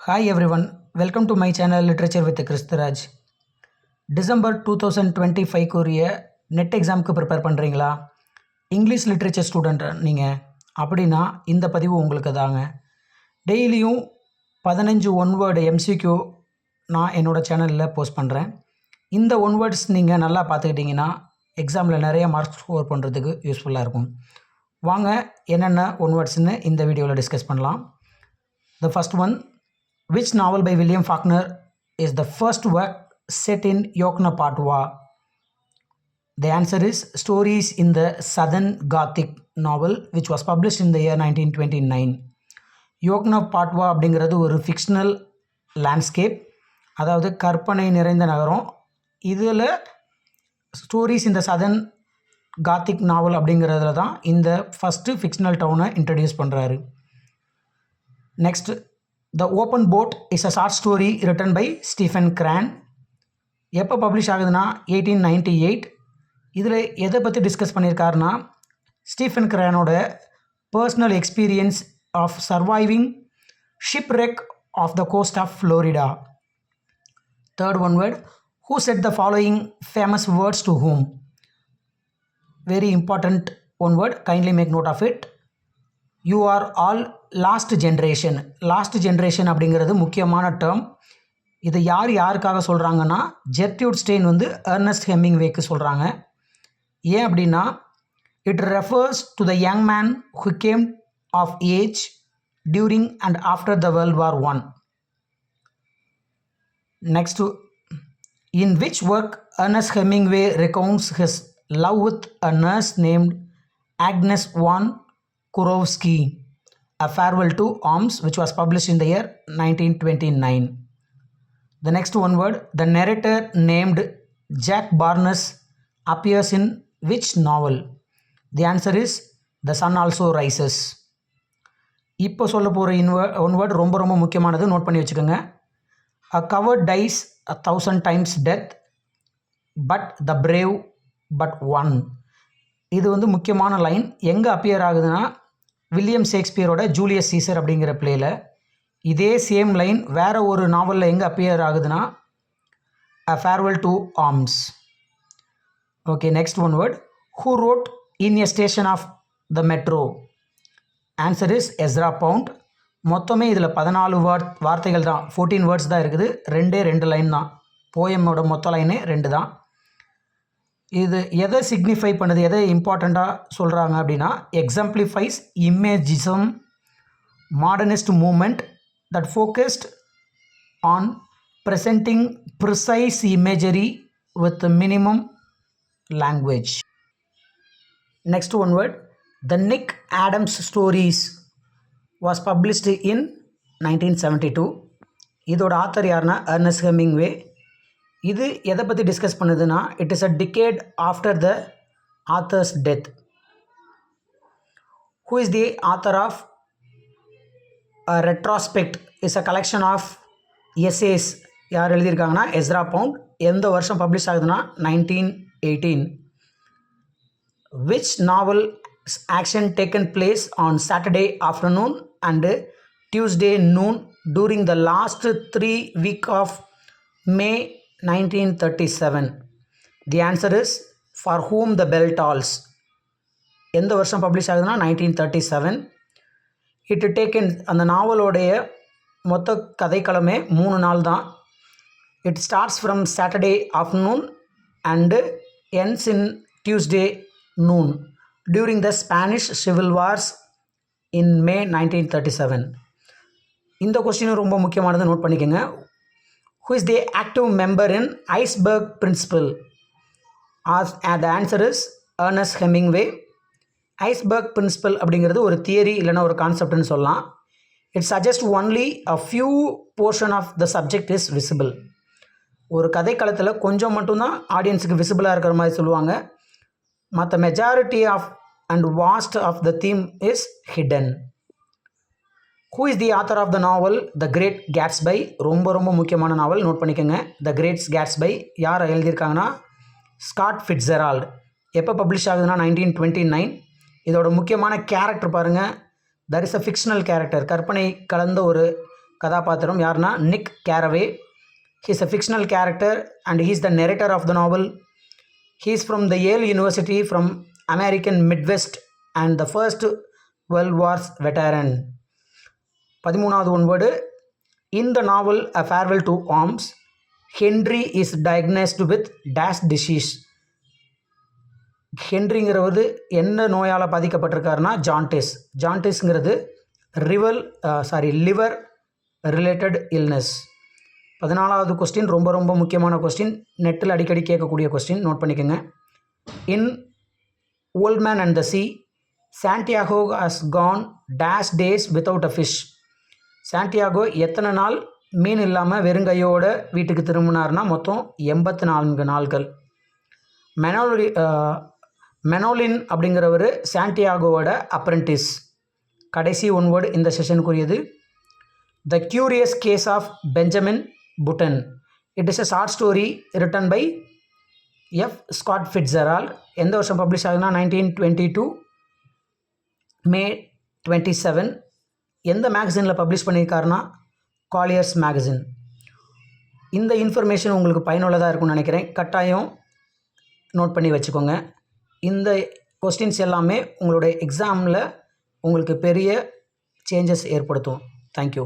Hi everyone, welcome to my channel Literature with Kristaraj. December 2025 உரிய net எக்ஸாமுக்கு prepare பண்ணுறீங்களா? English literature student நீங்கள் அப்படின்னா இந்த பதிவு உங்களுக்கு தாங்க. டெய்லியும் 15 ஒன்வேர்டு எம்சிக்யூ நான் என்னோடய சேனலில் போஸ்ட் பண்ணுறேன். இந்த ஒன்வேர்ட்ஸ் நீங்கள் நல்லா பார்த்துக்கிட்டிங்கன்னா எக்ஸாமில் நிறைய மார்க்ஸ் ஸ்கோர் பண்ணுறதுக்கு யூஸ்ஃபுல்லாக இருக்கும். வாங்க என்னென்ன ஒன்வேர்ட்ஸ்னு இந்த வீடியோவில் டிஸ்கஸ் பண்ணலாம். The first one, which novel by William Faulkner is the first work set in Yoknapatwa? The answer is Stories in the Southern Gothic novel, which was published in the year 1929. யோக்னபாட்வா அப்படிங்கிறது ஒரு fictional landscape, அதாவது கற்பனை நிறைந்த நகரம். இதில் stories இந்த southern Gothic நாவல் அப்படிங்கிறதுல தான் இந்த ஃபஸ்ட்டு ஃபிக்ஷனல் டவுனை இன்ட்ரடியூஸ் பண்ணுறாரு. Next, the open boat is a short story written by Stephen Crane. எப்போ பப்ளிஷ் ஆகுதுன்னா 1898. இதில் எதை பற்றி டிஸ்கஸ் பண்ணியிருக்காருன்னா ஸ்டீஃபன் கிரானோட personal experience of surviving shipwreck of the coast of Florida. Third one word, who said the following famous words to whom? Very important one word, kindly make note of it. You are all lost generation. Lost generation அப்படிங்கிறது முக்கியமான term. இதை யாருக்காக சொல்கிறாங்கன்னா ஜெர்ட்ரூட் stain Ernst ஹெமிங்வேக்கு சொல்கிறாங்க. ஏன் அப்படின்னா it refers to the young man who came of age during and after the world war I. Next, in which work Ernest Hemingway recounts his love with a nurse named Agnes von Kurowski, A Farewell to Arms, which was published in the year 1929. The next one word, the narrator named Jack Barnes appears in which novel? The answer is The Sun Also Rises. இப்போ சொல்ல போகிற one word ரொம்ப முக்கியமானது, note பண்ணி வச்சுக்கோங்க. A coward dies 1,000 times death, but the brave but one. இது முக்கியமான line. எங்கே அப்பியர் ஆகுதுன்னா வில்லியம் ஷேக்ஸ்பியரோட ஜூலியஸ் சீசர் அப்படிங்கிற பிளேயில். இதே சேம் லைன் வேறு ஒரு நாவலில் எங்கே அப்பியர் ஆகுதுன்னா A Farewell to Arms. Okay, next one word, who wrote in a station of the metro? Answer is Ezra Pound. மொத்தமே இதில் 14 வார்த்தைகள் தான், 14 வேர்ட்ஸ் தான் இருக்குது. 2 லைன் தான். போயமோட மொத்த லைனே 2 தான். இது எதை சிக்னிஃபை பண்ணுது, எதை இம்பார்ட்டண்ட்டாக சொல்கிறாங்க அப்படின்னா exemplifies imagism modernist movement that focused on presenting precise imagery with minimum language. Next one word, the Nick Adams stories was published in 1972. இதோட ஆத்தர் யாருன்னா எர்னஸ்ட் ஹெமிங்வே. இது எதை பற்றி டிஸ்கஸ் பண்ணுதுன்னா it is a decade after the author's death. Who is the author of Retrospect is a collection of essays. யார் எழுதியிருக்காங்கன்னா Ezra Pound. எந்த வருஷம் பப்ளிஷ் ஆகுதுன்னா 1918. Which novel action taken place on Saturday afternoon and Tuesday noon during the last 3 week of May 1937. The answer is For Whom the Bell Tolls. எந்த வருஷம் publish ஆகுதுன்னா 1937. It taken, அந்த நாவலோடைய மொத்த கதைக்களமே 3 நாள் தான். It starts from Saturday afternoon and ends in Tuesday noon during the Spanish civil Wars in May 1937. இந்த கொஸ்டினும் ரொம்ப முக்கியமானது, நோட் பண்ணிக்கோங்க. Who is the active member in Iceberg Principle? The answer is Ernest Hemingway. Iceberg Principle அப்படிங்கிறது ஒரு theory இல்லைனா ஒரு கான்செப்ட்னு சொல்லலாம். It suggests only a few portion of the subject is visible. ஒரு கதைக்களத்தில் கொஞ்சம் மட்டும்தான் ஆடியன்ஸுக்கு விசிபிளாக இருக்கிற மாதிரி சொல்லுவாங்க. மற்ற majority of and vast of the theme is hidden. Who is the author of the novel The Great Gatsby? ரொம்ப முக்கியமான நாவல், நோட் பண்ணிக்கோங்க. The Great Gatsby யார் எழுதியிருக்காங்கன்னா ஸ்காட் ஃபிட்ஸெரால்ட். எப்போ பப்ளிஷ் ஆகுதுன்னா 1929. இதோட முக்கியமான கேரக்டர் பாருங்கள், that is a fictional character, கற்பனை கலந்த ஒரு கதாபாத்திரம் யாருன்னா நிக் கேரவே. He is a fictional character and he is the narrator of the novel. He is from the Yale University from American Midwest and the First World War's veteran. 13வது one word. In the novel A Farewell to Arms, Henry is diagnosed with dash disease. ஹென்ரிங்கிறது என்ன நோயால் பாதிக்கப்பட்டிருக்காருன்னா jaundice. ஜாண்டிஸ்ங்கிறது liver related illness. 14வது question ரொம்ப முக்கியமான question, நெட்டில் அடிக்கடி கேட்கக்கூடிய கொஸ்டின், நோட் பண்ணிக்கோங்க. In old man and the sea, Santiago has gone dash days without a fish. Santiago எத்தனை நாள் மீன் இல்லாமல் வெறுங்கையோட வீட்டுக்கு திரும்பினார்னா மொத்தம் 84 நாள்கள். மெனோலின் அப்படிங்கிறவர் சாண்டியாகோவோட அப்ரெண்டிஸ். கடைசி ஒன்வேர்டு இந்த செஷனுக்குரியது. The curious case of Benjamin Button. It is a short story written by F Scott Fitzgerald. எந்த வருஷம் பப்ளிஷ் ஆகுதுன்னா 1922 May 27. எந்த மேகசினில் பப்ளிஷ் பண்ணியிருக்காருன்னா காலியர்ஸ் மேகசின். இந்த இன்ஃபர்மேஷன் உங்களுக்கு பயனுள்ளதாக இருக்கும்னு நினைக்கிறேன். கட்டாயம் நோட் பண்ணி வச்சுக்கோங்க. இந்த கொஸ்டின்ஸ் எல்லாமே உங்களுடைய எக்ஸாமில் உங்களுக்கு பெரிய சேஞ்சஸ் ஏற்படுத்தும். தேங்க்யூ.